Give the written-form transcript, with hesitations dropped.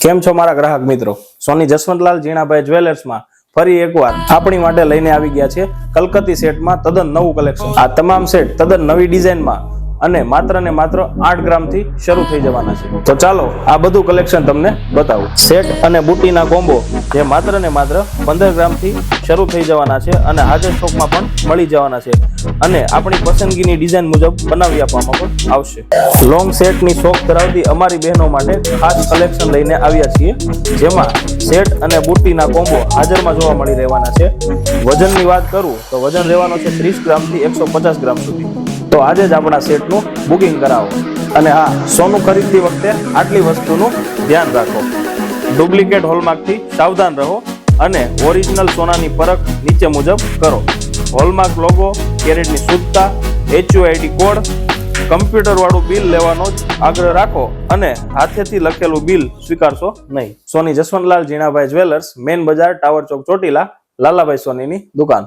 કેમ છો મારા ગ્રાહક મિત્રો? સોની જસવંતલાલ જીણાભાઈ જ્વેલર્સમાં ફરી એકવાર આપણી માટે લઈને આવી ગયા છે કલકત્તી સેટમાં તદ્દન નવું કલેક્શન। આ તમામ સેટ તદ્દન નવી ડિઝાઇનમાં અને માત્ર 8 ગ્રામથી શરૂ થઈ જવાના છે। તો ચાલો આ બધું કલેક્શન તમને બતાવું। સેટ અને બુટીના કોમ્બો જે માત્ર 15 ગ્રામથી શરૂ થઈ જવાના છે અને હાજર સ્ટોકમાં પણ મળી જવાના છે અને આપણી પસંદગીની ડિઝાઇન મુજબ બનાવી આપવામાં પણ આવશે। લોંગ સેટની શોખ ધરાવતી અમારી બહેનો માટે ખાસ કલેક્શન લઈને આવ્યા છીએ, જેમાં સેટ અને બુટીના કોમ્બો હાજરમાં જોવા મળી રહેવાના છે। વજનની વાત કરું તો વજન રહેવાનો છે 30 ગ્રામથી 150 ગ્રામ સુધી। તો આજે જ આપણા સેટનું બુકિંગ કરાવો અને હા, સોનું ખરીદતી વખતે આટલી વસ્તુનું ધ્યાન રાખો। ડુપ્લિકેટ હોલમાર્કથી સાવધાન રહો અને ઓરિજિનલ સોનાની પરખ નીચે મુજબ કરો। હોલમાર્ક લોગો, કેરેટની શુદ્ધતા, HUID કોડ, કમ્પ્યુટર વાળું બિલ લેવાનો જ આગ્રહ રાખો અને હાથેથી લખેલું બિલ સ્વીકારશો નહીં। સોની જસવંતલાલ જીણાભાઈ જ્વેલર્સ, મેન બજાર, ટાવર ચોક, ચોટીલા, લાલાભાઈ સોનીની દુકાન।